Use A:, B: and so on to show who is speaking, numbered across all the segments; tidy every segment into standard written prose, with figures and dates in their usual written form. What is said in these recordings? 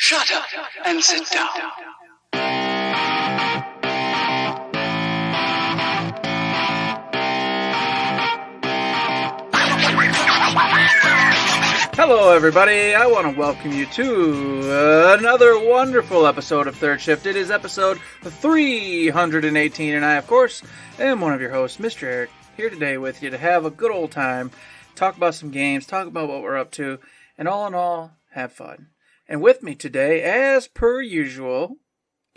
A: Shut up and sit down.
B: Hello, everybody. I want to welcome you to another wonderful episode of Third Shift. It is episode 318, and I, of course, am one of your hosts, Mr. Eric, here today with you to have a good old time, talk about some games, talk about what we're up to, and all in all, have fun. And with me today, as per usual,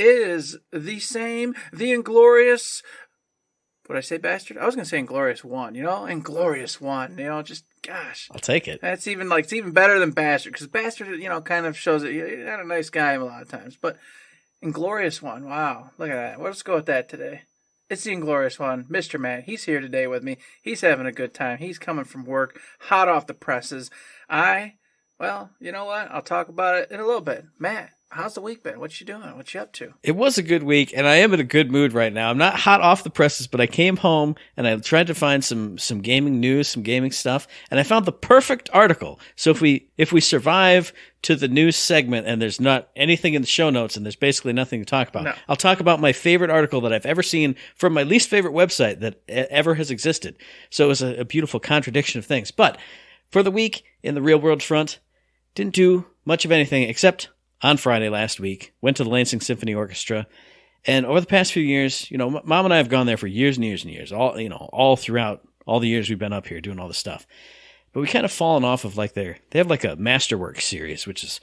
B: is the inglorious... What did I say, bastard? I was going to say Inglorious One, Inglorious One, just, gosh.
C: I'll take it.
B: It's even better than Bastard, because Bastard, kind of shows that you're not a nice guy a lot of times, but Inglorious One, wow, look at that. Let's go with that today. It's the Inglorious One, Mr. Matt. He's here today with me. He's having a good time. He's coming from work, hot off the presses. Well, you know what? I'll talk about it in a little bit. Matt, how's the week been? What you doing? What you up to?
C: It was a good week, and I am in a good mood right now. I'm not hot off the presses, but I came home, and I tried to find some gaming news, some gaming stuff, and I found the perfect article. So if we survive to the news segment, and there's not anything in the show notes, and there's basically nothing to talk about, I'll talk about my favorite article that I've ever seen from my least favorite website that ever has existed. So it was a beautiful contradiction of things. But for the week, in the real world front, didn't do much of anything except on Friday last week, went to the Lansing Symphony Orchestra, and over the past few years, Mom and I have gone there for years and years and years, all throughout all the years we've been up here doing all this stuff. But we kind of fallen off of they have like a Masterworks series, which is,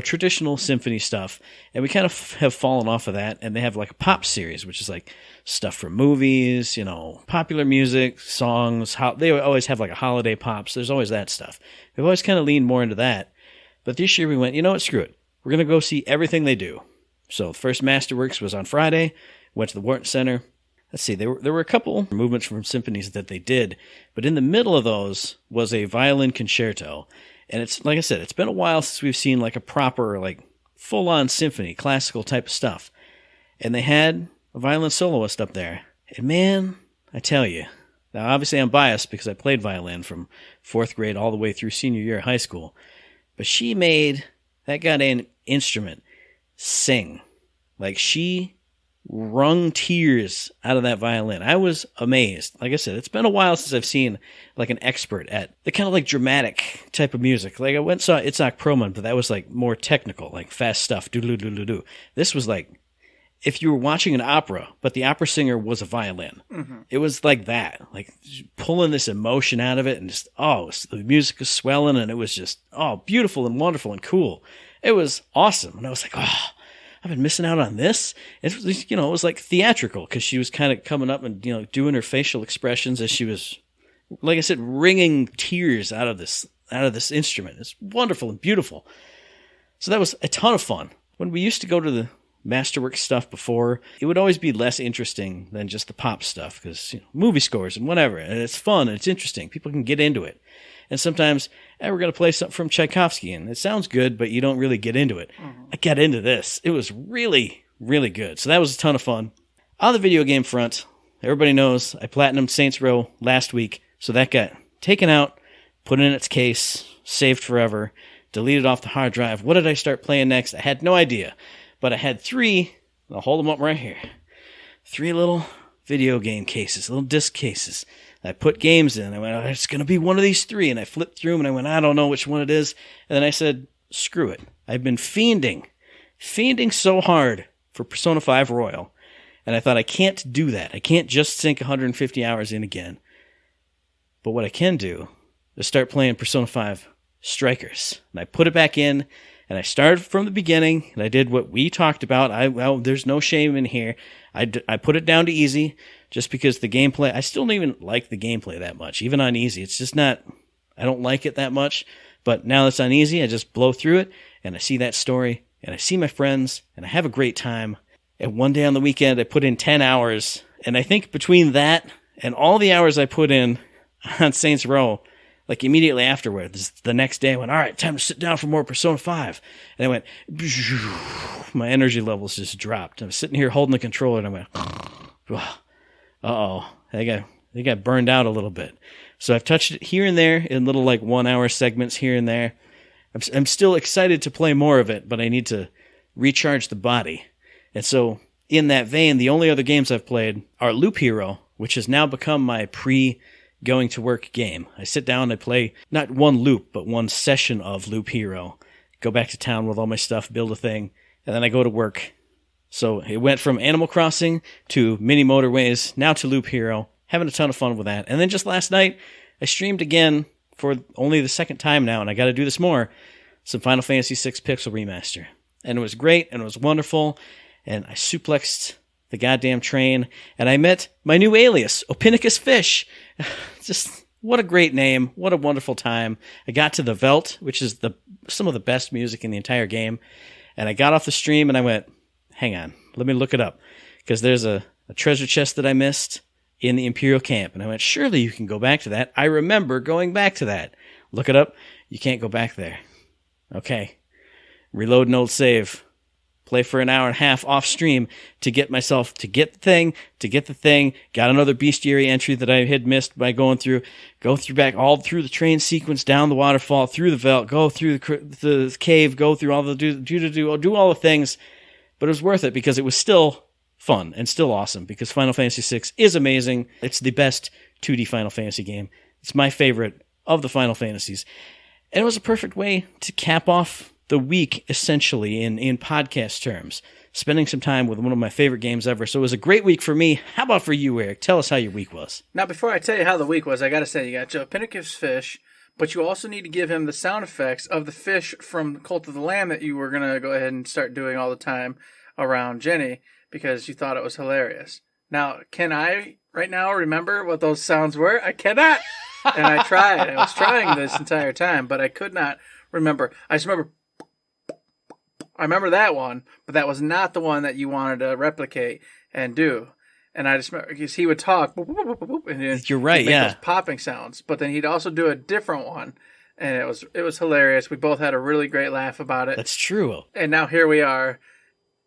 C: traditional symphony stuff, and we kind of have fallen off of that, and they have like a pop series, which is like stuff from movies, popular music, songs, they always have like a holiday pops, there's always that stuff. We've always kind of leaned more into that, but this year we went, you know what, screw it. We're going to go see everything they do. So the first Masterworks was on Friday, went to the Wharton Center. Let's see, there were a couple movements from symphonies that they did, but in the middle of those was a violin concerto. And it's, like I said, it's been a while since we've seen like a proper, full-on symphony, classical type of stuff. And they had a violin soloist up there. And man, I tell you, now obviously I'm biased because I played violin from 4th grade all the way through senior year of high school, but she made that goddamn instrument sing. She wrung tears out of that violin. I was amazed. Like I said, it's been a while since I've seen an expert at the kind of dramatic type of music. I went and saw Itzhak Perlman, but that was more technical, fast stuff. Do. This was if you were watching an opera, but the opera singer was a violin. Mm-hmm. It was like that, pulling this emotion out of it, and just, the music was swelling, and it was just, beautiful and wonderful and cool. It was awesome. And I was like, I've been missing out on this. It was, it was theatrical, because she was kind of coming up and, doing her facial expressions as she was, like I said, wringing tears out of this instrument. It's wonderful and beautiful. So that was a ton of fun. When we used to go to the Masterworks stuff before, it would always be less interesting than just the pop stuff, because movie scores and whatever, and it's fun and it's interesting. People can get into it. And sometimes, we're going to play something from Tchaikovsky, and it sounds good, but you don't really get into it. Mm-hmm. I got into this. It was really, really good. So that was a ton of fun. On the video game front, everybody knows I platinumed Saints Row last week, so that got taken out, put in its case, saved forever, deleted off the hard drive. What did I start playing next? I had no idea. But I had 3, I'll hold them up right here, 3 little video game cases, little disc cases. I put games in. I went, it's going to be one of these 3. And I flipped through them, and I went, I don't know which one it is. And then I said, screw it. I've been fiending so hard for Persona 5 Royal. And I thought, I can't do that. I can't just sink 150 hours in again. But what I can do is start playing Persona 5 Strikers. And I put it back in. And I started from the beginning, and I did what we talked about. There's no shame in here. I put it down to easy, just because the gameplay, I still don't even like the gameplay that much, even on easy. It's just not, I don't like it that much. But now that it's on easy, I just blow through it, and I see that story, and I see my friends, and I have a great time. And one day on the weekend, I put in 10 hours, and I think between that and all the hours I put in on Saints Row, immediately afterward, the next day, I went, all right, time to sit down for more Persona 5. And I went, my energy levels just dropped. I was sitting here holding the controller, and I went, uh-oh, I got burned out a little bit. So I've touched it here and there in little 1 hour segments here and there. I'm still excited to play more of it, but I need to recharge the body. And so, in that vein, the only other games I've played are Loop Hero, which has now become my pre-going to work game. I sit down, I play not one loop, but one session of Loop Hero. Go back to town with all my stuff, build a thing, and then I go to work. So it went from Animal Crossing to Mini Motorways, now to Loop Hero, having a ton of fun with that. And then just last night, I streamed again for only the second time now, and I got to do this more, some Final Fantasy VI Pixel Remaster. And it was great, and it was wonderful, and I suplexed the goddamn train, and I met my new alias, Ophinicus Fish. Just what a great name, what a wonderful time. I got to the Veld, which is some of the best music in the entire game, and I got off the stream, and I went, hang on, let me look it up, because there's a treasure chest that I missed in the Imperial camp, and I went, surely you can go back to that. I remember going back to that. Look it up. You can't go back there. Okay. Reload an old save. Play for an hour and a half off stream to get the thing, got another bestiary entry that I had missed by go through back all through the train sequence, down the waterfall, through the Veld, go through the cave, go through all the do all the things, but it was worth it because it was still fun and still awesome because Final Fantasy VI is amazing. It's the best 2D Final Fantasy game. It's my favorite of the Final Fantasies. And it was a perfect way to cap off the week, essentially, in podcast terms. Spending some time with one of my favorite games ever. So it was a great week for me. How about for you, Eric? Tell us how your week was.
B: Now, before I tell you how the week was, I got to say, you got Joe Pinnace's Fish, but you also need to give him the sound effects of the fish from Cult of the Lamb that you were going to go ahead and start doing all the time around Jenny because you thought it was hilarious. Now, can I right now remember what those sounds were? I cannot. And I tried. I was trying this entire time, but I could not remember. I remember that one, but that was not the one that you wanted to replicate and do. And I just remember because he would talk, boop, boop, boop, boop, and then
C: you're right,
B: make
C: yeah,
B: those popping sounds. But then he'd also do a different one, and it was hilarious. We both had a really great laugh about it.
C: That's true.
B: And now here we are.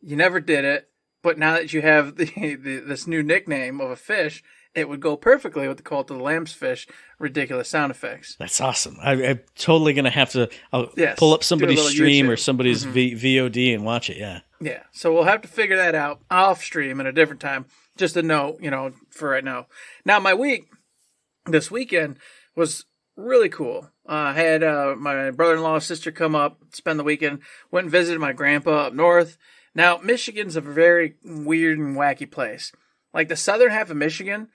B: You never did it, but now that you have this new nickname of a fish, it would go perfectly with the Cult of the Lamb's Fish ridiculous sound effects.
C: That's awesome. I'm totally going to have to pull up somebody's stream
B: YouTube.
C: Or somebody's VOD and watch it, yeah.
B: Yeah, so we'll have to figure that out off stream at a different time. Just a note, for right now. Now, my week, this weekend, was really cool. I had my brother-in-law's sister come up, spend the weekend, went and visited my grandpa up north. Now, Michigan's a very weird and wacky place. Like the southern half of Michigan,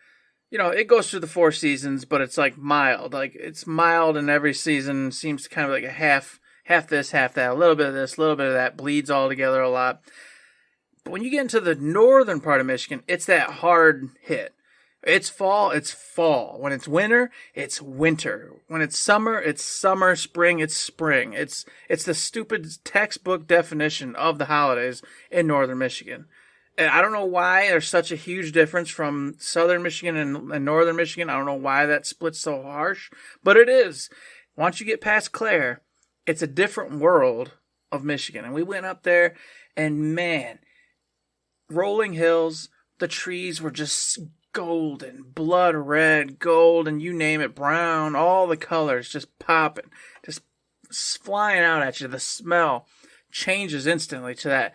B: it goes through the 4 seasons, but it's like mild. Like it's mild, and every season seems to kind of like a half this, half that, a little bit of this, a little bit of that, bleeds all together a lot. But when you get into the northern part of Michigan, it's that hard hit. It's fall, it's fall. When it's winter, it's winter. When it's summer, spring, it's spring. It's the stupid textbook definition of the holidays in northern Michigan. And I don't know why there's such a huge difference from southern Michigan and northern Michigan. I don't know why that split's so harsh, but it is. Once you get past Clare, it's a different world of Michigan. And we went up there, and man, rolling hills, the trees were just golden, blood red, gold, and you name it, brown, all the colors just popping, just flying out at you. The smell changes instantly to that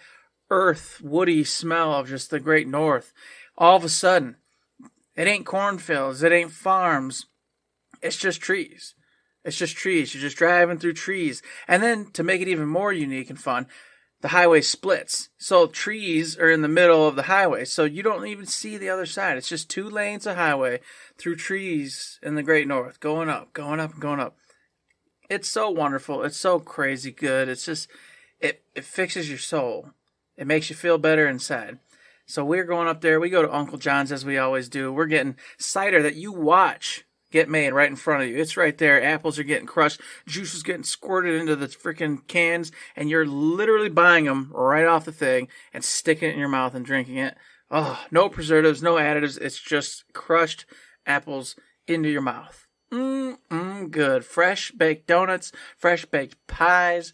B: earth, woody smell of just the great north. All of a sudden, it ain't cornfields, it ain't farms, it's just trees. It's just trees. You're just driving through trees. And then, to make it even more unique and fun, the highway splits. So trees are in the middle of the highway, so you don't even see the other side. It's just 2 lanes of highway through trees in the great north, going up, going up, going up. It's so wonderful. It's so crazy good. It's just, it fixes your soul. It makes you feel better inside. So we're going up there. We go to Uncle John's as we always do. We're getting cider that you watch get made right in front of you. It's right there. Apples are getting crushed. Juice is getting squirted into the freaking cans. And you're literally buying them right off the thing and sticking it in your mouth and drinking it. Oh, no preservatives, no additives. It's just crushed apples into your mouth. Good. Fresh baked donuts, fresh baked pies.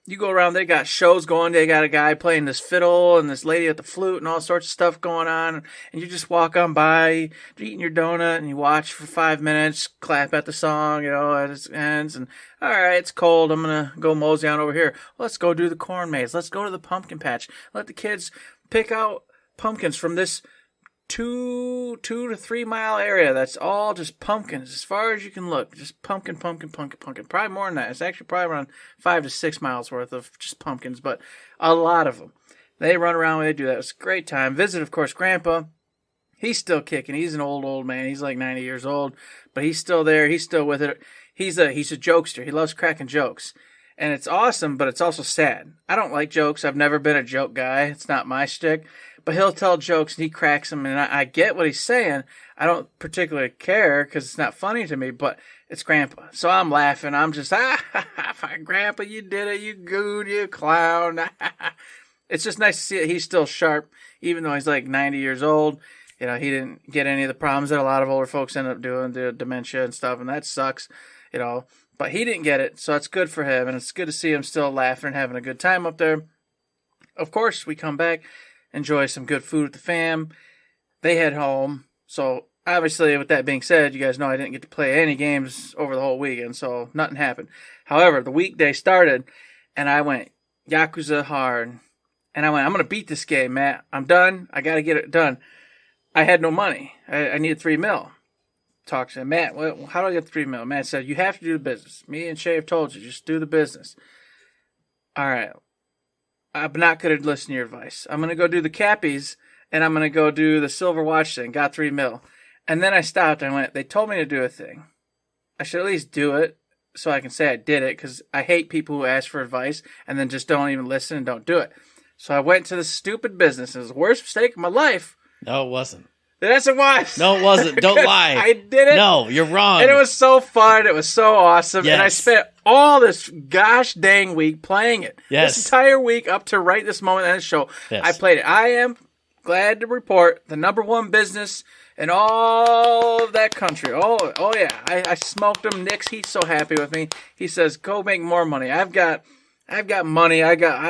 B: You go around, they got shows going. They got a guy playing this fiddle and this lady at the flute and all sorts of stuff going on. And you just walk on by, eating your donut, and you watch for 5 minutes, clap at the song, as it ends. And, all right, it's cold. I'm going to go mosey on over here. Let's go do the corn maze. Let's go to the pumpkin patch. Let the kids pick out pumpkins from this 2 to 3 mile area. That's all just pumpkins as far as you can look. Just pumpkin. Probably more than that. It's actually probably around 5 to 6 miles worth of just pumpkins, but a lot of them. They run around when they do that. It's a great time. Visit, of course, Grandpa. He's still kicking. He's an old man. He's like 90 years old, but he's still there. He's still with it. He's a jokester. He loves cracking jokes. And it's awesome, but it's also sad. I don't like jokes. I've never been a joke guy. It's not my shtick. But he'll tell jokes and he cracks them, and I get what he's saying. I don't particularly care because it's not funny to me, but it's Grandpa. So I'm laughing. I'm just, Grandpa, you did it, you goon, you clown. It's just nice to see that he's still sharp, even though he's like 90 years old. He didn't get any of the problems that a lot of older folks end up doing, the dementia and stuff, and that sucks, But he didn't get it, so it's good for him, and it's good to see him still laughing and having a good time up there. Of course, we come back, enjoy some good food with the fam. They head home. So, obviously, with that being said, you guys know I didn't get to play any games over the whole weekend, so nothing happened. However, the weekday started, and I went Yakuza hard. And I went, I'm going to beat this game, Matt. I'm done. I got to get it done. I had no money. I needed $3 million. Talked to him, Matt, well, how do I get the $3 million? Matt said, you have to do the business. Me and Shay have told you, just do the business. All right. I'm not going to listen to your advice. I'm going to go do the cappies, and I'm going to go do the silver watch thing. Got $3 million. And then I stopped and I went, they told me to do a thing. I should at least do it so I can say I did it, because I hate people who ask for advice and then just don't even listen and don't do it. So I went to the stupid business. It was the worst mistake of my life.
C: No, it wasn't.
B: Yes, it was.
C: No, it wasn't. Don't lie.
B: I did it.
C: No, you're wrong.
B: And it was so fun. It was so awesome.
C: Yes.
B: And I spent all this gosh dang week playing it.
C: Yes.
B: This entire week up to right this moment in the show,
C: yes.
B: I played it. I am glad to report the #1 business in all of that country. Oh yeah. I smoked him. Nick's, he's so happy with me. He says, go make more money. I've got money. I got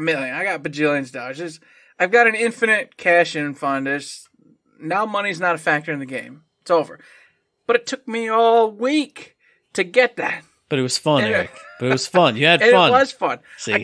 B: million. I got bajillions dollars. I've got an infinite cash-in fund. Now money's not a factor in the game. It's over. But it took me all week to get that.
C: But it was fun, Eric. But it was fun. You had
B: and
C: fun.
B: It was fun.
C: See?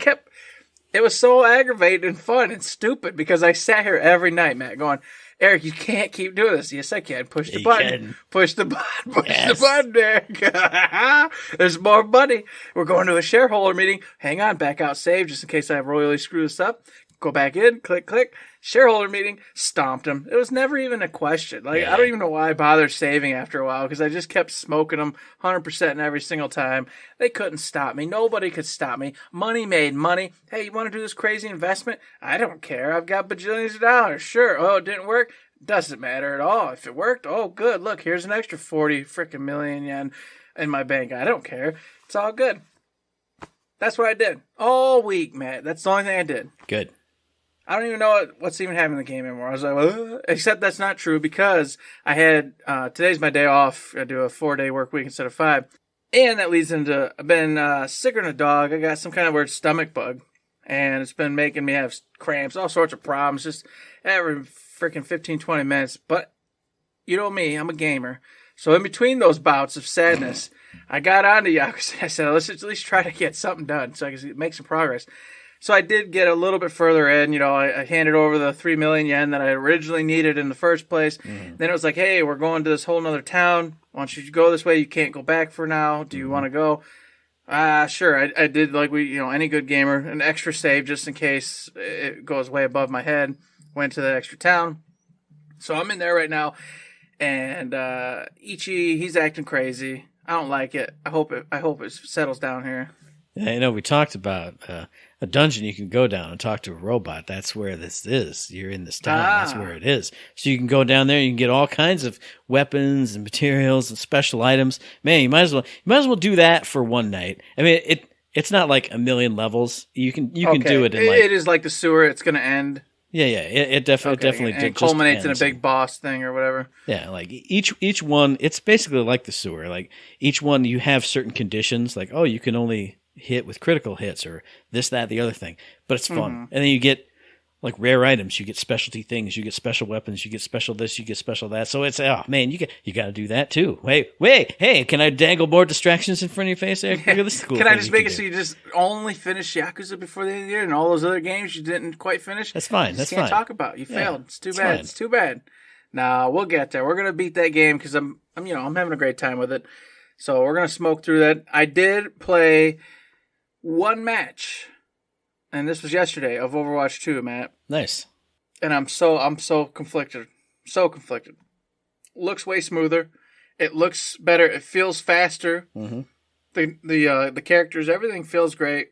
B: It was so aggravating and fun and stupid because I sat here every night, Matt, going, Eric, you can't keep doing this. Yes, I can. Push the button. Push the button. Push the button, Eric. There's more money. We're going to a shareholder meeting. Hang on, back out, save, just in case I royally screw this up. Go back in, click. Shareholder meeting, stomped him. It was never even a question. I don't even know why I bothered saving after a while, because I just kept smoking them 100% every single time. They couldn't stop me. Nobody could stop me. Money made money. Hey, you want to do this crazy investment? I don't care. I've got bajillions of dollars. Sure. Oh, it didn't work? Doesn't matter at all. If it worked, oh, good. Look, here's an extra 40 freaking million yen in my bank. I don't care. It's all good. That's what I did all week, Matt. That's the only thing I did.
C: Good.
B: I don't even know what's even happening in the game anymore. I was like, except that's not true, because I had, today's my day off. I do a 4-day work week instead of 5. And that leads into, I've been sicker than a dog. I got some kind of weird stomach bug, and it's been making me have cramps, all sorts of problems, just every freaking 15, 20 minutes. But you know me, I'm a gamer. So in between those bouts of sadness, I got onto Yakuza. I said, let's at least try to get something done so I can make some progress. So I did get a little bit further in. I handed over the 3 million yen that I originally needed in the first place. Mm. Then it was like, hey, we're going to this whole other town. Why don't you go this way? You can't go back for now. Do you want to go? Sure. I did, like any good gamer, an extra save just in case it goes way above my head. Went to that extra town. So I'm in there right now. And Ichi, he's acting crazy. I don't like it. I hope it settles down here.
C: Yeah, we talked about a dungeon you can go down and talk to a robot. That's where this is. You're in this town. That's where it is. So you can go down there. You can get all kinds of weapons and materials and special items. Man, you might as well do that for one night. I mean, it's not like a million levels. You can do it in
B: it is like the sewer. It's going to end.
C: Yeah. It definitely
B: and it culminates in a big boss thing or whatever.
C: Yeah, like each one, it's basically like the sewer. Like each one, you have certain conditions. Like, oh, you can only hit with critical hits or this, that, the other thing. But it's fun. And then you get like rare items, you get specialty things, you get special weapons, you get special this, you get special that. So it's, oh man, you got to do that too. Wait, hey, can I dangle more distractions in front of your face? Look at this cool
B: Can I just make it
C: do.
B: so you just only finish Yakuza before the end of the year and all those other games you didn't quite finish?
C: That's fine.
B: You can't talk about. You failed. It's too bad.
C: Fine.
B: It's too bad. No, we'll get there. We're gonna beat that game because I'm having a great time with it. So we're gonna smoke through that. I did play one match, and this was yesterday of Overwatch 2, Matt.
C: Nice.
B: And I'm so conflicted. So conflicted. Looks way smoother. It looks better. It feels faster. The characters, everything feels great.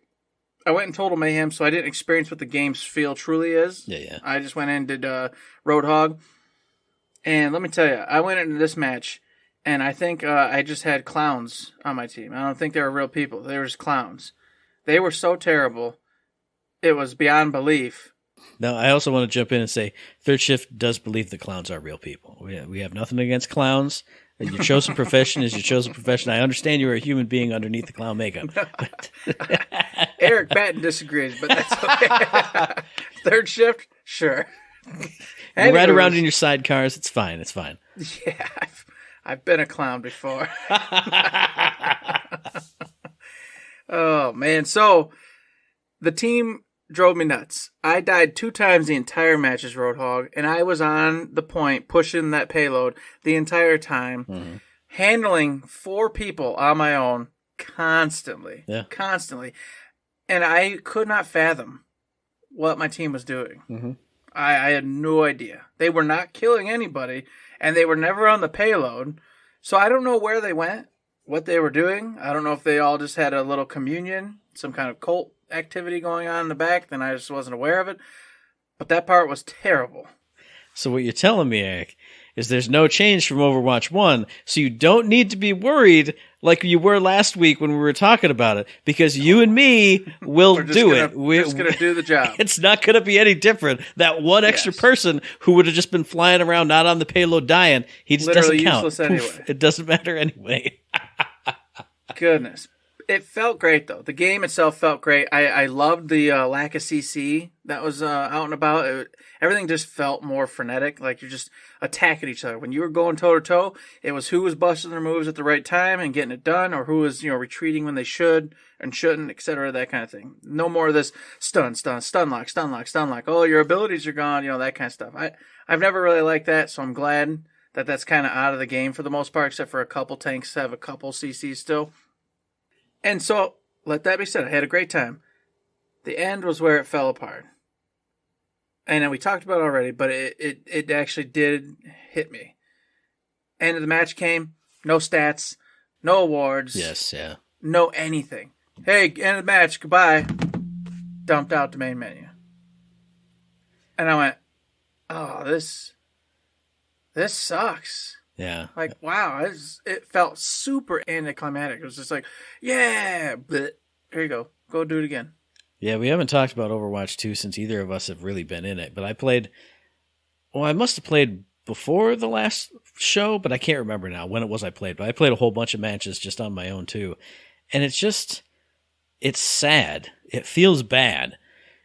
B: I went in Total Mayhem, so I didn't experience what the game's feel truly is.
C: Yeah.
B: I just went in and did Roadhog. And let me tell you, I went into this match, and I think I just had clowns on my team. I don't think they were real people. They were just clowns. They were so terrible. It was beyond belief.
C: Now, I also want to jump in and say Third Shift does believe that clowns are real people. We have nothing against clowns. Your chosen profession is your chosen profession. I understand you're a human being underneath the clown makeup.
B: Eric Batten disagrees, but that's okay. Third Shift? Sure.
C: You ride around in your sidecars. It's fine. It's fine.
B: Yeah, I've been a clown before. Oh, man. So, the team drove me nuts. I died 2 times the entire match as Roadhog, and I was on the point pushing that payload the entire time, handling 4 people on my own constantly. Yeah. Constantly. And I could not fathom what my team was doing. I had no idea. They were not killing anybody, and they were never on the payload. So I don't know where they went, what they were doing. I don't know if they all just had a little communion, some kind of cult activity going on in the back, then I just wasn't aware of it. But that part was terrible.
C: So what you're telling me, Eric, is there's no change from Overwatch 1, so you don't need to be worried like you were last week when we were talking about it, because you and me will do it.
B: We're just going to do the job.
C: It's not going to be any different. That one extra person who would have just been flying around, not on the payload dying, he just
B: literally
C: doesn't count.
B: Useless anyway.
C: Poof, it doesn't matter anyway.
B: Goodness. It felt great, though. The game itself felt great. I loved the lack of CC that was out and about. Everything just felt more frenetic, like you're just attacking each other. When you were going toe-to-toe, it was who was busting their moves at the right time and getting it done, or who was retreating when they should and shouldn't, etc., that kind of thing. No more of this stun lock. Oh, your abilities are gone, that kind of stuff. I've never really liked that, so I'm glad that that's kind of out of the game for the most part, except for a couple tanks have a couple CCs still. And so, let that be said, I had a great time. The end was where it fell apart. And we talked about it already, but it actually did hit me. End of the match came, no stats, no awards.
C: Yes, yeah.
B: No anything. Hey, end of the match, goodbye. Dumped out the main menu. And I went, oh, this sucks.
C: Yeah.
B: Like, wow, it felt super anticlimactic. It was just like, yeah, but here you go. Go do it again.
C: Yeah, we haven't talked about Overwatch 2 since either of us have really been in it. But I must have played before the last show, but I can't remember now when it was I played. But I played a whole bunch of matches just on my own too. And it's sad. It feels bad.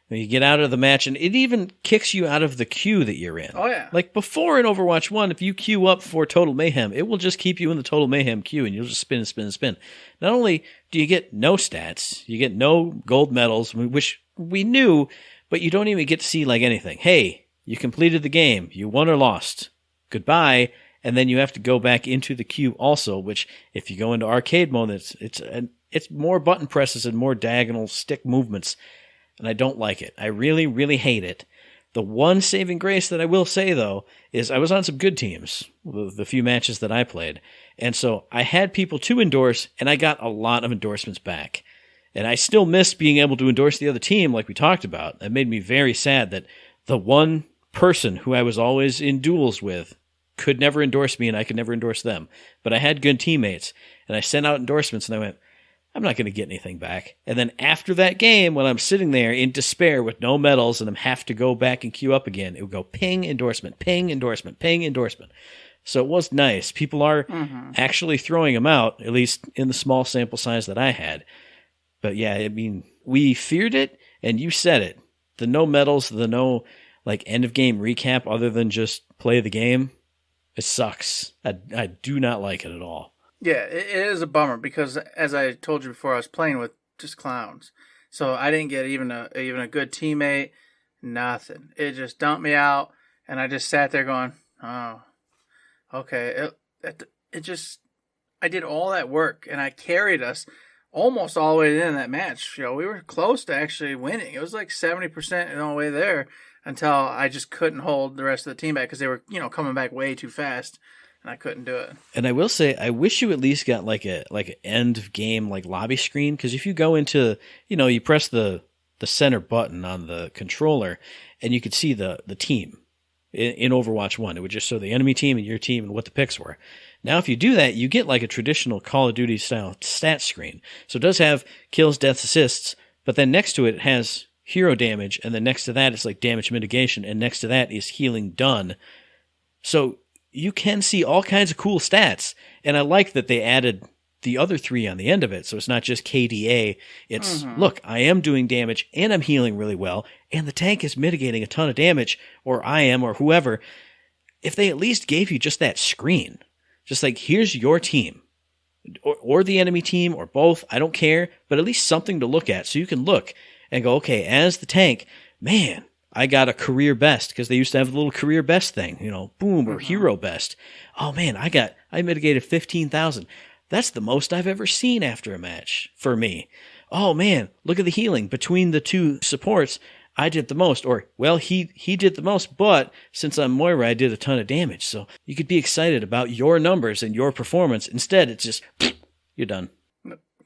C: When you get out of the match, and it even kicks you out of the queue that you're in.
B: Oh, yeah.
C: Like before in Overwatch 1, if you queue up for Total Mayhem, it will just keep you in the Total Mayhem queue, and you'll just spin and spin and spin. Not only do you get no stats, you get no gold medals, which we knew, but you don't even get to see like anything. Hey, you completed the game. You won or lost. Goodbye. And then you have to go back into the queue also, which if you go into arcade mode, it's more button presses and more diagonal stick movements. And I don't like it. I really, really hate it. The one saving grace that I will say, though, is I was on some good teams, the few matches that I played. And so I had people to endorse, and I got a lot of endorsements back. And I still miss being able to endorse the other team like we talked about. It made me very sad that the one person who I was always in duels with could never endorse me, and I could never endorse them. But I had good teammates, and I sent out endorsements, and I went, I'm not going to get anything back. And then after that game, when I'm sitting there in despair with no medals and I have to go back and queue up again, it would go ping, endorsement, ping, endorsement, ping, endorsement. So it was nice. People are actually throwing them out, at least in the small sample size that I had. But yeah, I mean, we feared it, and you said it. The no medals, the no like end of game recap other than just play the game, it sucks. I do not like it at all.
B: Yeah, it is a bummer because, as I told you before, I was playing with just clowns, so I didn't get even a good teammate. Nothing. It just dumped me out, and I just sat there going, "Oh, okay." It just, I did all that work, and I carried us almost all the way in that match. You know, we were close to actually winning. It was like 70% all the way there until I just couldn't hold the rest of the team back because they were, coming back way too fast, and I couldn't do it. And
C: I will say, I wish you at least got like an end of game like lobby screen, because if you go into, you press the center button on the controller, and you could see the team in Overwatch 1. It would just show the enemy team and your team and what the picks were. Now, if you do that, you get like a traditional Call of Duty style stat screen. So it does have kills, deaths, assists, but then next to it has hero damage, and then next to that is like damage mitigation, and next to that is healing done. So you can see all kinds of cool stats, and I like that they added the other 3 on the end of it. So it's not just KDA. It's, look, I am doing damage, and I'm healing really well, and the tank is mitigating a ton of damage, or I am, or whoever. If they at least gave you just that screen, just like, here's your team, or the enemy team, or both, I don't care, but at least something to look at, so you can look and go, okay, as the tank, man, I got a career best, because they used to have a little career best thing, boom, or hero best. Oh man, I mitigated 15,000. That's the most I've ever seen after a match for me. Oh man, look at the healing between the 2 supports. I did the most, or, well, he did the most, but since I'm Moira, I did a ton of damage. So you could be excited about your numbers and your performance. Instead, it's just, you're done.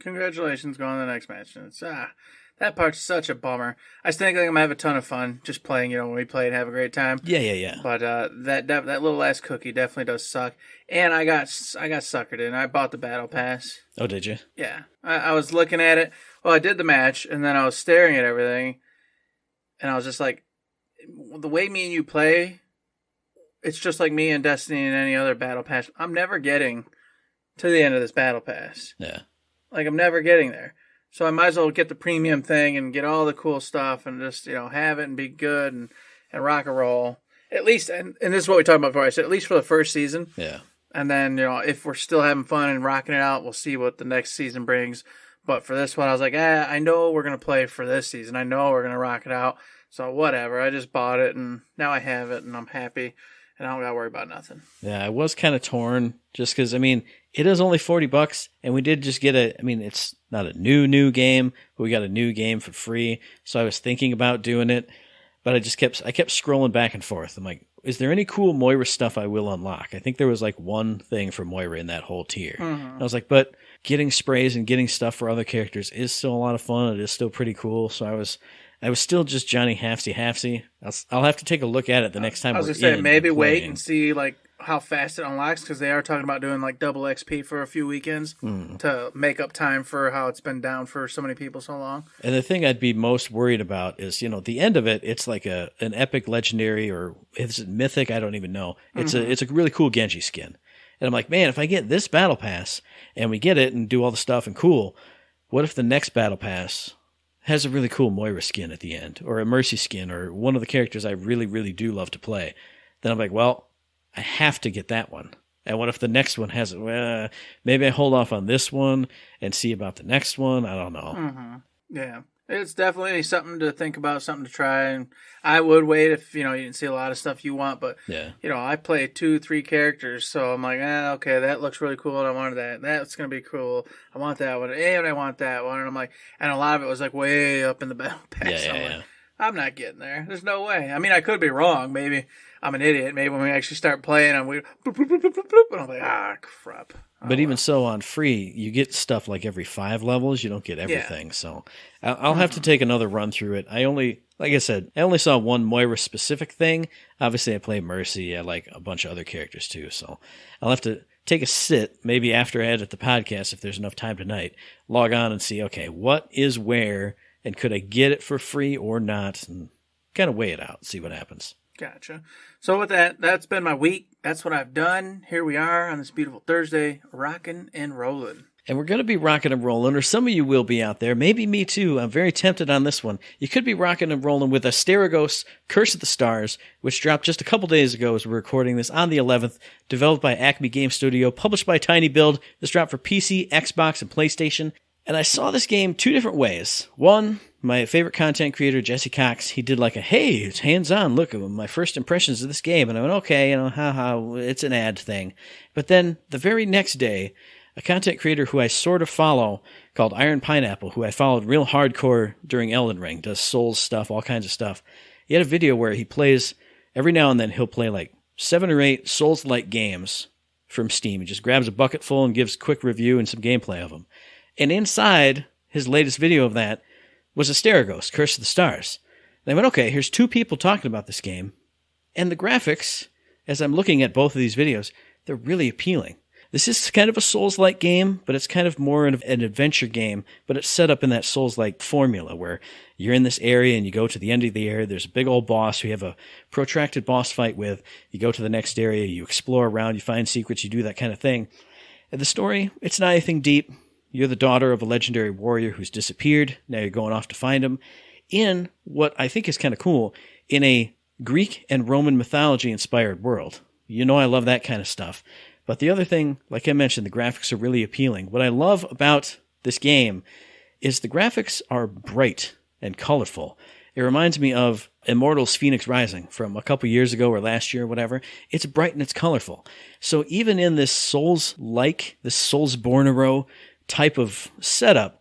B: Congratulations, go on to the next match. And it's, that part's such a bummer. I still think I'm going to have a ton of fun just playing, when we play and have a great time.
C: Yeah.
B: But that little last cookie definitely does suck. And I got suckered in. I bought the battle pass.
C: Oh, did you?
B: Yeah. I was looking at it. Well, I did the match, and then I was staring at everything. And I was just like, the way me and you play, it's just like me and Destiny and any other battle pass. I'm never getting to the end of this battle pass.
C: Yeah.
B: Like, I'm never getting there. So I might as well get the premium thing and get all the cool stuff and just, have it and be good and rock and roll. At least, and this is what we talked about before. I said, at least for the first season.
C: Yeah.
B: And then, if we're still having fun and rocking it out, we'll see what the next season brings. But for this one, I was like, I know we're going to play for this season. I know we're going to rock it out. So whatever. I just bought it, and now I have it, and I'm happy, and I don't got to worry about nothing.
C: Yeah, I was kind of torn just because, it is only $40, and we did just get it's not a new game, but we got a new game for free. So I was thinking about doing it, but I kept scrolling back and forth. I'm like, is there any cool Moira stuff I will unlock? I think there was like one thing for Moira in that whole tier. I was like, but getting sprays and getting stuff for other characters is still a lot of fun. It is still pretty cool. So I was still just Johnny halfsy. I'll have to take a look at it the next time.
B: I was going to say, maybe wait and see like how fast it unlocks, because they are talking about doing like double XP for a few weekends to make up time for how it's been down for so many people so long. And
C: the thing I'd be most worried about is, the end of it, it's like an epic legendary, or is it mythic? I don't even know. It's a really cool Genji skin. And I'm like, man, if I get this battle pass and we get it and do all the stuff and cool, what if the next battle pass has a really cool Moira skin at the end, or a Mercy skin, or one of the characters I really, really do love to play? Then I'm like, well, I have to get that one. And what if the next one has it? Maybe I hold off on this one and see about the next one. I don't know.
B: Yeah. It's definitely something to think about, something to try. And I would wait if, you didn't see a lot of stuff you want. But,
C: yeah.
B: I play 2-3 characters. So I'm like, okay, that looks really cool. And I wanted that. That's going to be cool. I want that one. And I want that one. And I'm like, and a lot of it was like way up in the battle pass.
C: Yeah.
B: I'm not getting there. There's no way. I could be wrong. Maybe I'm an idiot. Maybe when we actually start playing, and we bloop, bloop, bloop, bloop, bloop, and I'm like, crap.
C: But even so, on free, you get stuff like every 5 levels. You don't get everything. Yeah. So I'll have to take another run through it. Like I said, I only saw one Moira specific thing. Obviously, I play Mercy. I like a bunch of other characters too. So I'll have to take a sit, maybe after I edit the podcast, if there's enough time tonight, log on and see, okay, what is where, and could I get it for free or not, and kind of weigh it out, see what happens.
B: Gotcha. So with that, that's been my week. That's what I've done. Here we are on this beautiful Thursday, rocking and rolling.
C: And we're going to be rocking and rolling, or some of you will be out there. Maybe me too. I'm very tempted on this one. You could be rocking and rolling with Asterigos, Curse of the Stars, which dropped just a couple days ago as we're recording this on the 11th, developed by Acme Game Studio, published by Tiny Build. This dropped for PC, Xbox, and PlayStation. And I saw this game two different ways. One, my favorite content creator, Jesse Cox, he did like a, hey, it's hands-on, look at my first impressions of this game. And I went, okay, haha, it's an ad thing. But then the very next day, a content creator who I sort of follow called Iron Pineapple, who I followed real hardcore during Elden Ring, does Souls stuff, all kinds of stuff. He had a video where he plays, every now and then he'll play like 7 or 8 Souls-like games from Steam. He just grabs a bucket full and gives a quick review and some gameplay of them. And inside his latest video of that was Asterigos, Curse of the Stars. And I went, okay, here's 2 people talking about this game. And the graphics, as I'm looking at both of these videos, they're really appealing. This is kind of a Souls-like game, but it's kind of more of an adventure game, but it's set up in that Souls-like formula where you're in this area and you go to the end of the area, there's a big old boss who you have a protracted boss fight with, you go to the next area, you explore around, you find secrets, you do that kind of thing. And the story, it's not anything deep. You're the daughter of a legendary warrior who's disappeared, now you're going off to find him, in what I think is kind of cool, in a Greek and Roman mythology-inspired world. You know I love that kind of stuff. But the other thing, like I mentioned, the graphics are really appealing. What I love about this game is the graphics are bright and colorful. It reminds me of Immortals Phoenix Rising from a couple years ago or last year or whatever. It's bright and it's colorful. So even in this Souls-like, this Soulsborne type of setup,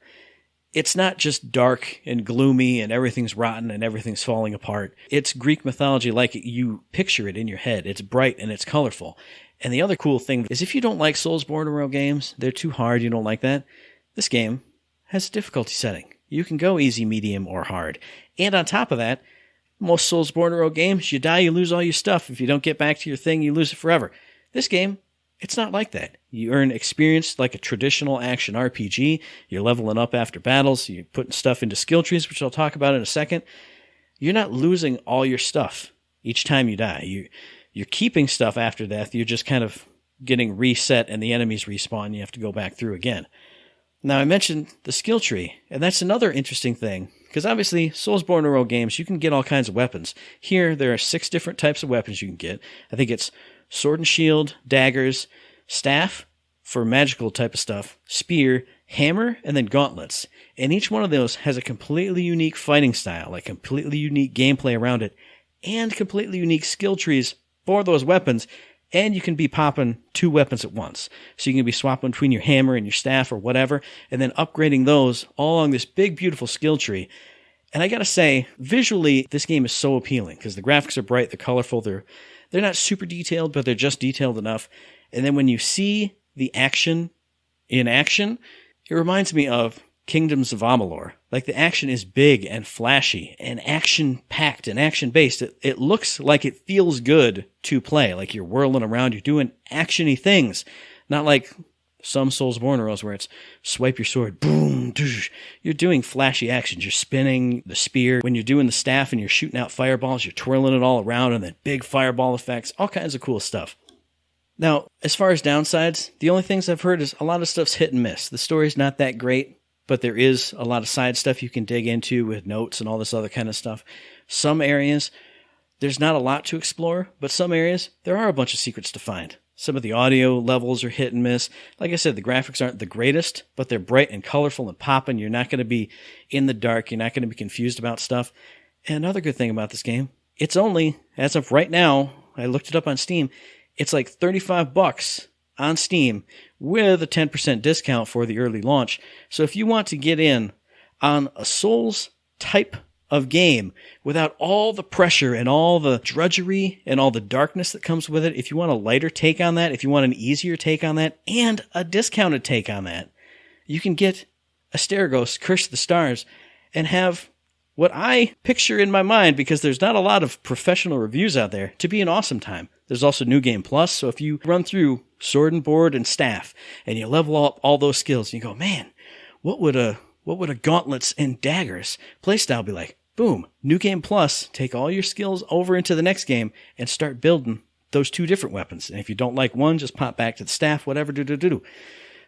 C: it's not just dark and gloomy and everything's rotten and everything's falling apart. It's Greek mythology like you picture it in your head. It's bright and it's colorful. And the other cool thing is if you don't like Soulsborne games, they're too hard, you don't like that, this game has a difficulty setting. You can go easy, medium, or hard. And on top of that, most Soulsborne games, you die, you lose all your stuff. If you don't get back to your thing, you lose it forever. This game, it's not like that. You earn experience like a traditional action RPG. You're leveling up after battles. You're putting stuff into skill trees, which I'll talk about in a second. You're not losing all your stuff each time you die. You're keeping stuff after death. You're just kind of getting reset and the enemies respawn. You have to go back through again. Now, I mentioned the skill tree, and that's another interesting thing, because obviously, Soulsborne games, you can get all kinds of weapons. Here, there are 6 different types of weapons you can get. I think it's sword and shield, daggers, staff for magical type of stuff, spear, hammer, and then gauntlets. And each one of those has a completely unique fighting style, like completely unique gameplay around it, and completely unique skill trees for those weapons, and you can be popping 2 weapons at once. So you can be swapping between your hammer and your staff or whatever, and then upgrading those all along this big, beautiful skill tree. And I gotta say, visually, this game is so appealing, because the graphics are bright, they're colorful, they're not super detailed, but they're just detailed enough. And then when you see the action in action, it reminds me of Kingdoms of Amalur. Like, the action is big and flashy and action-packed and action-based. It looks like it feels good to play. Like you're whirling around, you're doing action-y things. Not like some Soulsborne where it's swipe your sword, boom, doosh. You're doing flashy actions. You're spinning the spear. When you're doing the staff and you're shooting out fireballs, you're twirling it all around and then big fireball effects. All kinds of cool stuff. Now, as far as downsides, the only things I've heard is a lot of stuff's hit and miss. The story's not that great, but there is a lot of side stuff you can dig into with notes and all this other kind of stuff. Some areas, there's not a lot to explore, but some areas, there are a bunch of secrets to find. Some of the audio levels are hit and miss. Like I said, the graphics aren't the greatest, but they're bright and colorful and popping. You're not going to be in the dark. You're not going to be confused about stuff. And another good thing about this game, it's only, as of right now, I looked it up on Steam, it's like $35 on Steam with a 10% discount for the early launch. So if you want to get in on a Souls type of game without all the pressure and all the drudgery and all the darkness that comes with it, if you want a lighter take on that, if you want an easier take on that, and a discounted take on that, you can get Asterigos, Curse of the Stars, and have what I picture in my mind, because there's not a lot of professional reviews out there, to be an awesome time. There's also New Game Plus, so if you run through sword and board and staff, and you level up all those skills, and you go, man, what would a gauntlets and daggers playstyle be like? Boom, New Game Plus, take all your skills over into the next game, and start building those 2 different weapons. And if you don't like one, just pop back to the staff, whatever,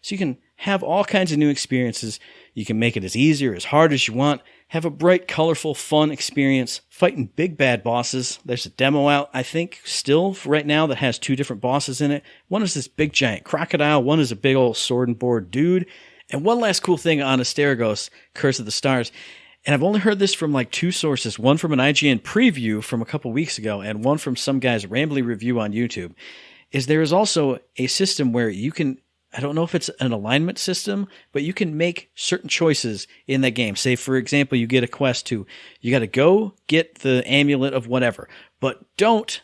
C: So you can have all kinds of new experiences. You can make it as easy or as hard as you want. Have a bright, colorful, fun experience fighting big bad bosses. There's a demo out, I think, still right now that has 2 different bosses in it. One is this big giant crocodile. One is a big old sword and board dude. And one last cool thing on Asterigos, Curse of the Stars, and I've only heard this from like 2 sources, one from an IGN preview from a couple weeks ago and one from some guy's rambly review on YouTube, is there is also a system where you can, I don't know if it's an alignment system, but you can make certain choices in that game. Say, for example, you get a quest to, you got to go get the amulet of whatever, but don't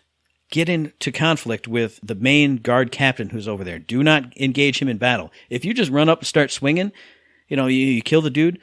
C: get into conflict with the main guard captain who's over there. Do not engage him in battle. If you just run up and start swinging, you kill the dude,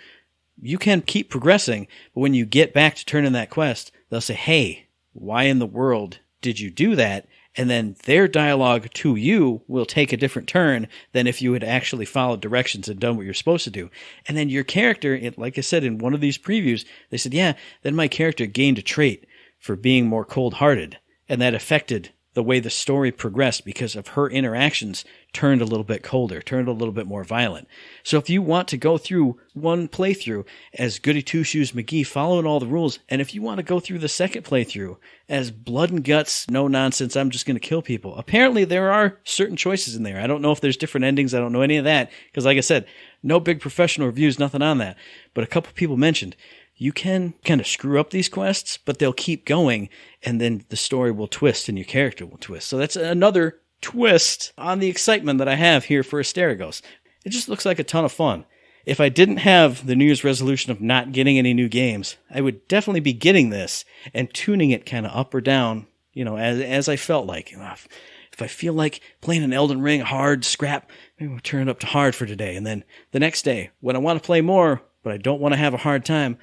C: you can keep progressing, but when you get back to turn in that quest, they'll say, hey, why in the world did you do that? And then their dialogue to you will take a different turn than if you had actually followed directions and done what you're supposed to do. And then your character, like I said in one of these previews, they said, yeah, then my character gained a trait for being more cold-hearted. And that affected the way the story progressed because of her interactions turned a little bit colder, turned a little bit more violent. So if you want to go through one playthrough as Goody Two-Shoes McGee following all the rules, and if you want to go through the second playthrough as blood and guts, no nonsense, I'm just going to kill people. Apparently there are certain choices in there. I don't know if there's different endings. I don't know any of that because like I said, no big professional reviews, nothing on that. But a couple people mentioned you can kind of screw up these quests, but they'll keep going, and then the story will twist and your character will twist. So that's another twist on the excitement that I have here for Asterigos. It just looks like a ton of fun. If I didn't have the New Year's resolution of not getting any new games, I would definitely be getting this and tuning it kind of up or down, as I felt like. If I feel like playing an Elden Ring hard scrap, maybe we'll turn it up to hard for today. And then the next day, when I want to play more, but I don't want to have a hard time,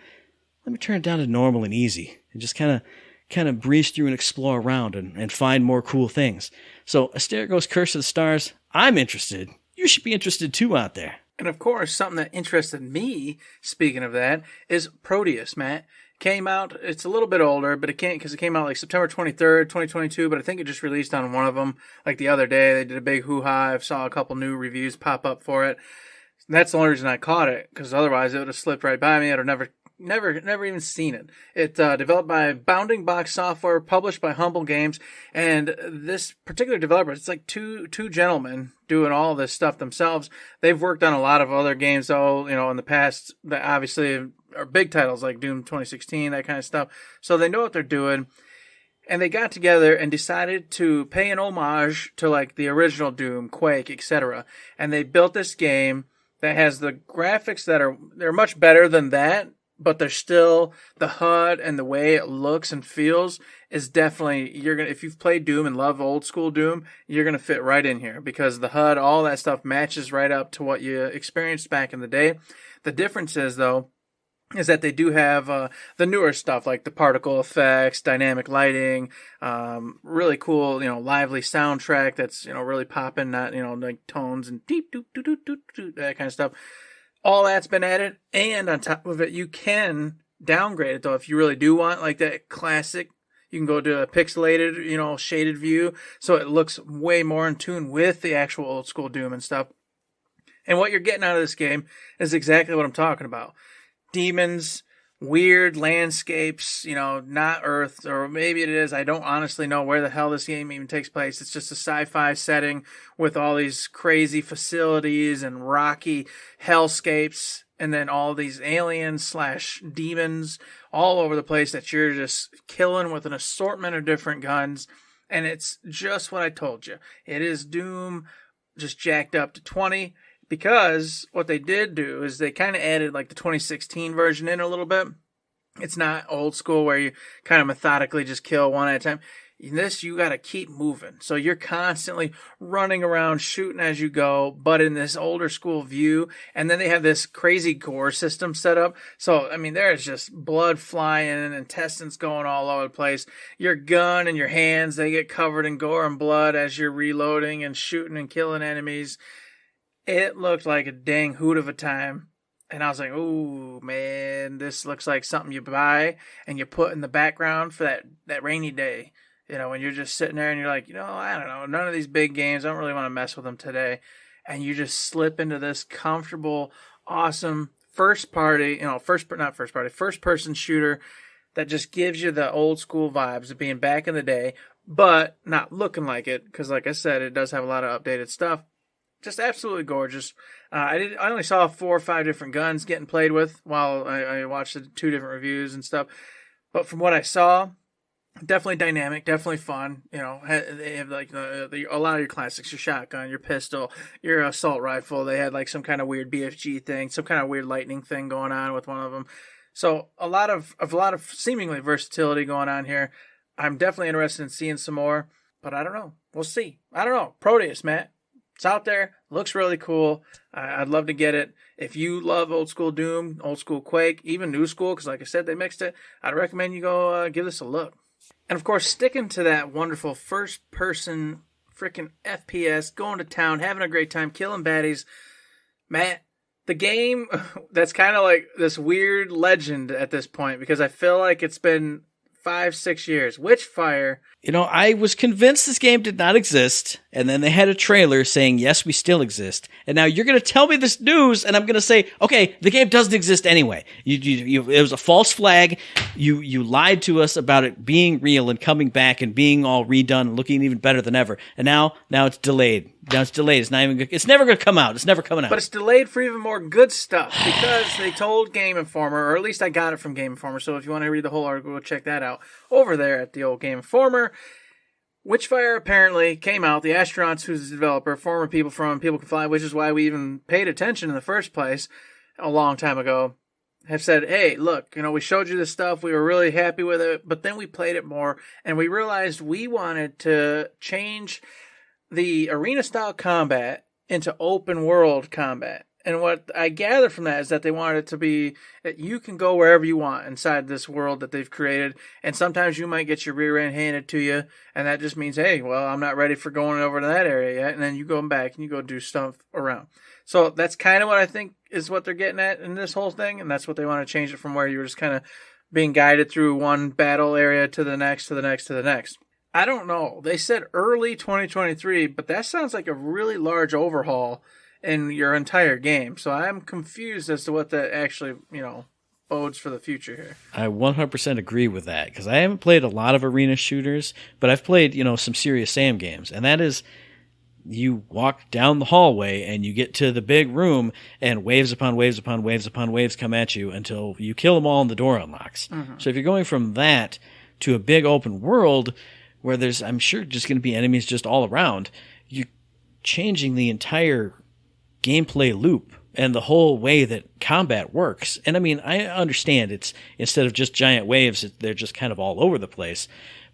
C: let me turn it down to normal and easy and just kind of breeze through and explore around and find more cool things. So Asterigos Curse of the Stars, I'm interested. You should be interested too out there.
B: And of course, something that interested me, speaking of that, is ProDeus, Matt. Came out, it's a little bit older, but it came out like September 23rd, 2022, but I think it just released on one of them like the other day. They did a big hoo-ha. I saw a couple new reviews pop up for it. That's the only reason I caught it, because otherwise it would have slipped right by me. I'd have never even seen it. It's developed by Bounding Box Software, published by Humble Games, and this particular developer, it's like two gentlemen doing all this stuff themselves. They've worked on a lot of other games, though, in the past that obviously are big titles like Doom 2016, that kind of stuff. So they know what they're doing. And they got together and decided to pay an homage to like the original Doom, Quake, etc. And they built this game that has the graphics they're much better than that, but they're still, the HUD and the way it looks and feels is definitely, if you've played Doom and love old school Doom, you're gonna fit right in here because the HUD, all that stuff matches right up to what you experienced back in the day. The difference is though, is that they do have the newer stuff like the particle effects, dynamic lighting, really cool, lively soundtrack that's, really popping, not, like tones and deep, doop, doop, doop, doop, doop, that kind of stuff. All that's been added, and on top of it, you can downgrade it, though, if you really do want, like, that classic. You can go to a pixelated, shaded view, so it looks way more in tune with the actual old school Doom and stuff. And what you're getting out of this game is exactly what I'm talking about. Demons, weird landscapes, not Earth, or maybe it is. I don't honestly know where the hell this game even takes place. It's just a sci-fi setting with all these crazy facilities and rocky hellscapes, and then all these aliens / demons all over the place that you're just killing with an assortment of different guns. And it's just what I told you. It is Doom just jacked up to 20. Because what they did do is they kind of added like the 2016 version in a little bit. It's not old school where you kind of methodically just kill one at a time. In this, you got to keep moving. So you're constantly running around, shooting as you go, but in this older school view. And then they have this crazy gore system set up. So, there's just blood flying and intestines going all over the place. Your gun and your hands, they get covered in gore and blood as you're reloading and shooting and killing enemies. It looked like a dang hoot of a time. And I was like, ooh, man, this looks like something you buy and you put in the background for that rainy day. When you're just sitting there and you're like, I don't know, none of these big games, I don't really want to mess with them today. and you just slip into this comfortable, awesome first person shooter that just gives you the old school vibes of being back in the day, but not looking like it, because like I said, it does have a lot of updated stuff. Just absolutely gorgeous. I only saw 4 or 5 different guns getting played with while I watched the 2 different reviews and stuff. But from what I saw, definitely dynamic, definitely fun. You know, they have like a lot of your classics: your shotgun, your pistol, your assault rifle. They had like some kind of weird BFG thing, some kind of weird lightning thing going on with one of them. So a lot of seemingly versatility going on here. I'm definitely interested in seeing some more, but I don't know. We'll see. I don't know. ProDeus, Matt. It's out there. Looks really cool. I'd love to get it. If you love old school Doom, old school Quake, even new school, because like I said, they mixed it, I'd recommend you go give this a look. And of course, sticking to that wonderful first person freaking FPS, going to town, having a great time, killing baddies. Matt, the game that's kind of like this weird legend at this point, because I feel like it's been 5-6 years. Witchfire.
C: You know, I was convinced this game did not exist, and then they had a trailer saying, yes, we still exist. And now you're going to tell me this news, and I'm going to say, okay, the game doesn't exist anyway. It was a false flag. You lied to us about it being real and coming back and being all redone and looking even better than ever. And now it's delayed. Now it's delayed. It's never going to come out. It's never coming out.
B: But it's delayed for even more good stuff, because they told Game Informer, or at least I got it from Game Informer, so if you want to read the whole article, go check that out over there at the old Game Informer. Witchfire apparently came out. The Asterigos, who's the developer, former people from People Can Fly, which is why we even paid attention in the first place a long time ago, have said, hey, look, you know, we showed you this stuff. We were really happy with it, but then we played it more, and we realized we wanted to change the arena-style combat into open-world combat. And what I gather from that is that they want it to be that you can go wherever you want inside this world that they've created. And sometimes you might get your rear end handed to you. And that just means, hey, well, I'm not ready for going over to that area yet. And then you go back and you go do stuff around. So that's kind of what I think is what they're getting at in this whole thing. And that's what they want to change it from, where you were just kind of being guided through one battle area to the next, to the next, to the next. I don't know. They said early 2023, but that sounds like a really large overhaul in your entire game. So I'm confused as to what that actually, you know, bodes for the future here.
C: I 100% agree with that, because I haven't played a lot of arena shooters, but I've played, you know, some Serious Sam games, and that is, you walk down the hallway and you get to the big room, and waves upon waves upon waves upon waves come at you until you kill them all and the door unlocks. Mm-hmm. So if you're going from that to a big open world where there's, I'm sure, just going to be enemies just all around, you're changing the entire gameplay loop and the whole way that combat works. And I mean, I understand it's, instead of just giant waves, they're just kind of all over the place.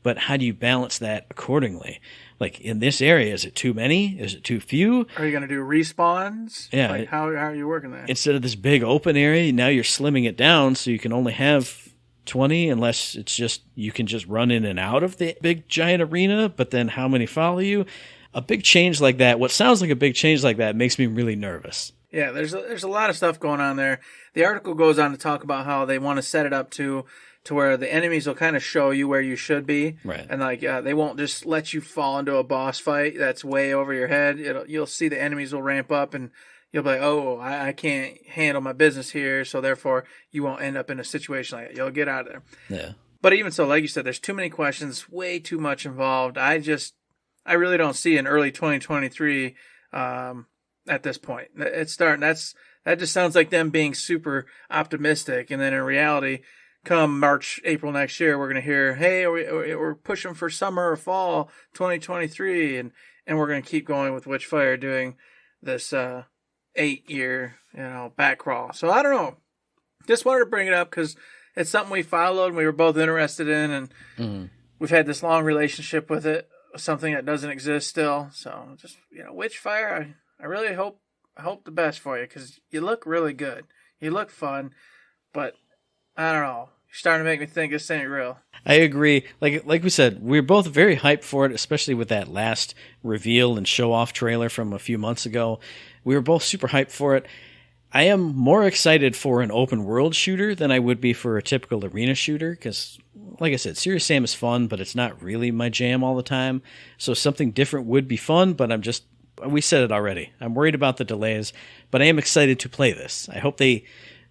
C: But how do you balance that accordingly? Like, in this area, is it too many? Is it too few?
B: Are you going to do respawns?
C: Yeah.
B: Like, how are you working that?
C: Instead of this big open area, now you're slimming it down so you can only have 20, unless it's just, you can just run in and out of the big giant arena, but then how many follow you? A big change like that, what sounds like a big change like that, makes me really nervous.
B: Yeah, there's a lot of stuff going on there. The article goes on to talk about how they want to set it up to where the enemies will kind of show you where you should be.
C: Right.
B: And like they won't just let you fall into a boss fight that's way over your head. You'll see the enemies will ramp up, and you'll be like, oh, I can't handle my business here, so therefore you won't end up in a situation like that. You'll get out of there.
C: Yeah.
B: But even so, like you said, there's too many questions, way too much involved. I really don't see an early 2023 at this point. It's starting. That just sounds like them being super optimistic, and then in reality, come March, April next year, we're going to hear, hey, we're pushing for summer or fall 2023, and we're going to keep going with Witchfire doing this 8-year back crawl. So I don't know. Just wanted to bring it up because it's something we followed and we were both interested in, and we've had this long relationship with it. Something that doesn't exist still. So just, Witchfire, I really hope the best for you, because you look really good. You look fun, but I don't know. You're starting to make me think this ain't real.
C: I agree. Like we said, we're both very hyped for it, especially with that last reveal and show-off trailer from a few months ago. We were both super hyped for it. I am more excited for an open-world shooter than I would be for a typical arena shooter, because, like I said, Serious Sam is fun, but it's not really my jam all the time. So something different would be fun, but I'm just We said it already. I'm worried about the delays, but I am excited to play this. I hope they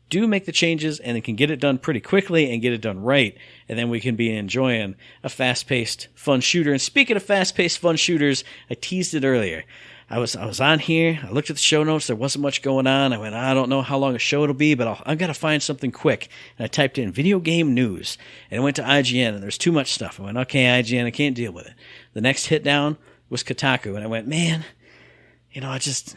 C: do make the changes and it can get it done pretty quickly and get it done right, and then we can be enjoying a fast-paced, fun shooter. And speaking of fast-paced, fun shooters, I teased it earlier. I was on here, I looked at the show notes, there wasn't much going on. I went, I don't know how long a show it'll be, but I've got to find something quick. And I typed in video game news, and I went to IGN, and there's too much stuff. I went, okay, IGN, I can't deal with it. The next hit down was Kotaku, and I went, man, I just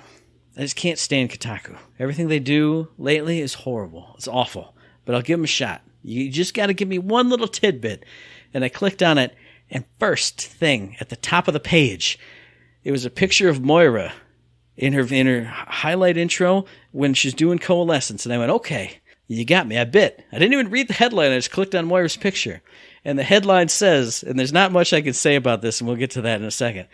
C: can't stand Kotaku. Everything they do lately is horrible. It's awful, but I'll give them a shot. You just got to give me one little tidbit. And I clicked on it, and first thing at the top of the page, it was a picture of Moira in her highlight intro when she's doing Coalescence. And I went, okay, you got me. I bit. I didn't even read the headline. I just clicked on Moira's picture. And the headline says, and there's not much I can say about this, and we'll get to that in a second.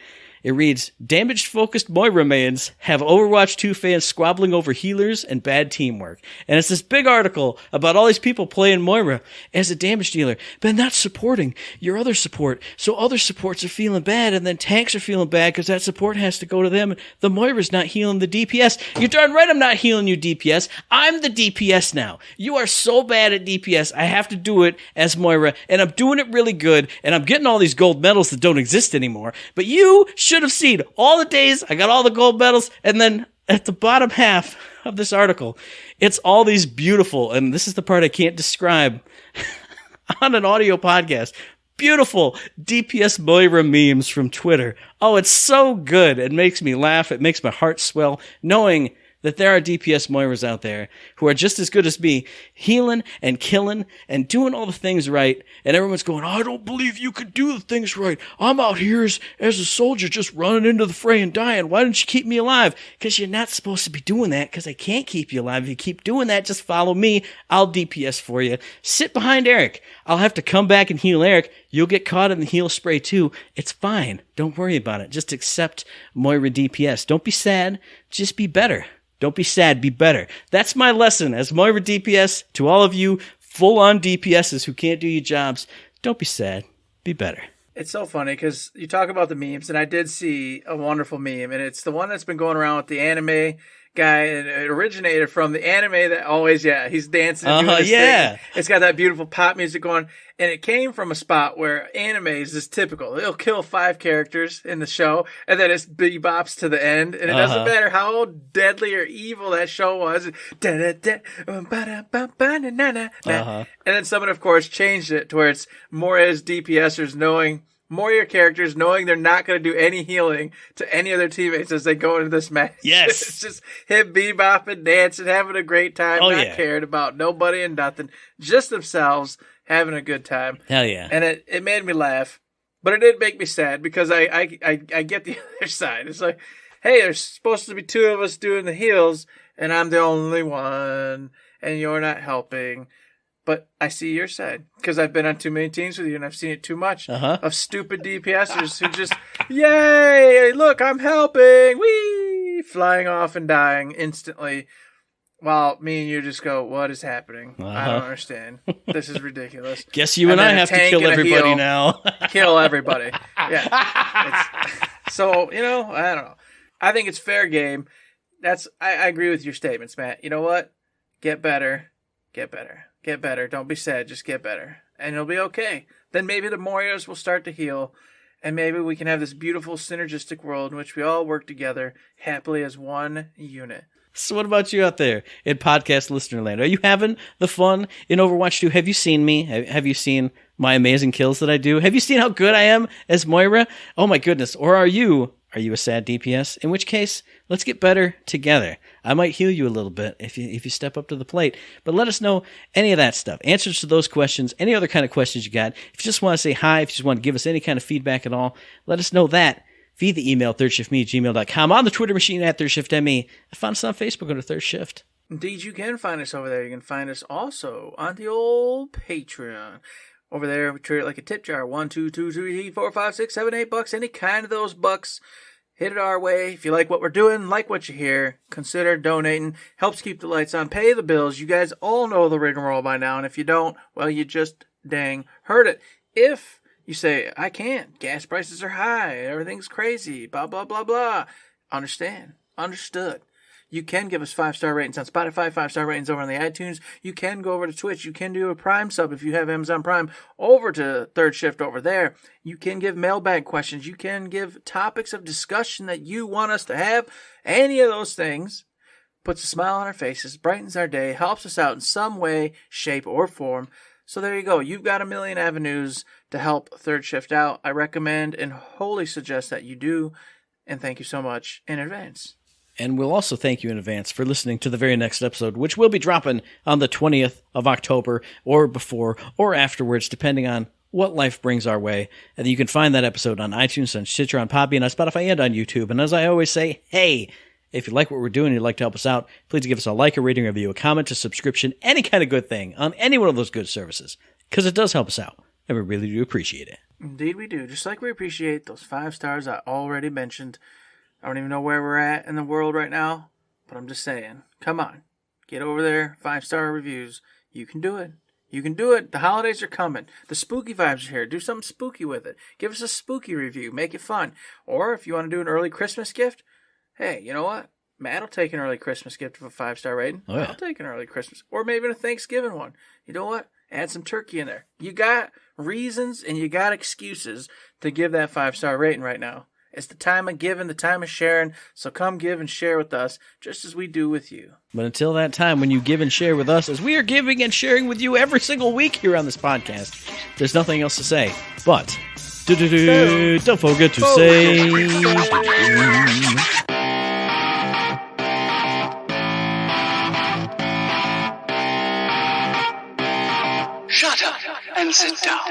C: It reads, damaged-focused Moira mains have Overwatch 2 fans squabbling over healers and bad teamwork. And it's this big article about all these people playing Moira as a damage dealer, but not supporting your other support. So other supports are feeling bad, and then tanks are feeling bad because that support has to go to them. The Moira's not healing the DPS. You're darn right I'm not healing you, DPS. I'm the DPS now. You are so bad at DPS, I have to do it as Moira, and I'm doing it really good, and I'm getting all these gold medals that don't exist anymore. But you should have seen all the days I got all the gold medals, and then at the bottom half of this article, it's all these beautiful, and this is the part I can't describe on an audio podcast, beautiful DPS Moira memes from Twitter. Oh, it's so good. It makes me laugh. It makes my heart swell knowing that there are DPS Moiras out there who are just as good as me, healing and killing and doing all the things right. And everyone's going, I don't believe you could do the things right. I'm out here as a soldier just running into the fray and dying. Why didn't you keep me alive? Because you're not supposed to be doing that, because I can't keep you alive. If you keep doing that, just follow me. I'll DPS for you. Sit behind Eric. I'll have to come back and heal Eric. You'll get caught in the heal spray too. It's fine. Don't worry about it. Just accept Moira DPS. Don't be sad. Just be better. Don't be sad, be better. That's my lesson as Moira DPS to all of you full-on DPSs who can't do your jobs. Don't be sad, be better.
B: It's so funny because you talk about the memes, and I did see a wonderful meme, and it's the one that's been going around with the anime guy, and it originated from the anime that always, he's dancing and doing this thing. It's got that beautiful pop music going, and it came from a spot where anime is just typical. It'll kill 5 characters in the show, and then it's bebops to the end, and it doesn't matter how deadly or evil that show was. And then someone, of course, changed it to where it's more as DPSers knowing more your characters, knowing they're not going to do any healing to any of their teammates as they go into this match.
C: Yes.
B: It's just him bebopping, dancing, having a great time, caring about nobody and nothing, just themselves having a good time.
C: Hell yeah.
B: And it made me laugh, but it did make me sad because I get the other side. It's like, hey, there's supposed to be 2 of us doing the heals, and I'm the only one, and you're not helping. But I see your side because I've been on too many teams with you, and I've seen it too much of stupid DPSers who just, yay, look, I'm helping, wee, flying off and dying instantly, while me and you just go, what is happening? I don't understand. This is ridiculous.
C: Guess you and I have to kill everybody now.
B: Kill everybody. Yeah. So, I don't know. I think it's fair game. I agree with your statements, Matt. You know what? Get better. Get better. Get better. Don't be sad. Just get better. And it'll be okay. Then maybe the Moiras will start to heal. And maybe we can have this beautiful synergistic world in which we all work together happily as one unit.
C: So what about you out there in podcast listener land? Are you having the fun in Overwatch 2? Have you seen me? Have you seen my amazing kills that I do? Have you seen how good I am as Moira? Oh my goodness. Or are you a sad DPS? In which case, let's get better together. I might heal you a little bit if you step up to the plate. But let us know any of that stuff. Answers to those questions, any other kind of questions you got. If you just want to say hi, if you just want to give us any kind of feedback at all, let us know that via the email thirdshiftme@gmail.com, on the Twitter machine @thirdshiftme, and find us on Facebook under Third Shift.
B: Indeed, you can find us over there. You can find us also on the old Patreon. Over there, we treat it like a tip jar. 1, 2, 3, 4, 5, 6, 7, 8 bucks. Any kind of those bucks. Hit it our way. If you like what we're doing, like what you hear, consider donating. Helps keep the lights on, pay the bills. You guys all know the rigmarole by now, and if you don't, well, you just dang heard it. If you say, I can't, gas prices are high, everything's crazy, blah, blah, blah, blah, Understood. You can give us 5-star ratings on Spotify, 5-star ratings over on the iTunes. You can go over to Twitch. You can do a Prime sub if you have Amazon Prime over to Third Shift over there. You can give mailbag questions. You can give topics of discussion that you want us to have. Any of those things puts a smile on our faces, brightens our day, helps us out in some way, shape, or form. So there you go. You've got a million avenues to help Third Shift out. I recommend and wholly suggest that you do. And thank you so much in advance.
C: And we'll also thank you in advance for listening to the very next episode, which will be dropping on the 20th of October or before or afterwards, depending on what life brings our way. And you can find that episode on iTunes, on Stitcher, on Podbean, on Spotify, and on YouTube. And as I always say, hey, if you like what we're doing and you'd like to help us out, please give us a like, a rating, a review, a comment, a subscription, any kind of good thing on any one of those good services, because it does help us out, and we really do appreciate it.
B: Indeed we do. Just like we appreciate those 5 stars I already mentioned. I don't even know where we're at in the world right now, but I'm just saying, come on, get over there, 5-star reviews. You can do it. You can do it. The holidays are coming. The spooky vibes are here. Do something spooky with it. Give us a spooky review. Make it fun. Or if you want to do an early Christmas gift, hey, you know what? Matt will take an early Christmas gift of a 5-star rating.
C: Oh, yeah.
B: I'll take an early Christmas. Or maybe a Thanksgiving one. You know what? Add some turkey in there. You got reasons and you got excuses to give that 5-star rating right now. It's the time of giving, the time of sharing, so come give and share with us, just as we do with you.
C: But until that time, when you give and share with us, as we are giving and sharing with you every single week here on this podcast, there's nothing else to say. But, don't forget to say...
A: Shut up and sit down.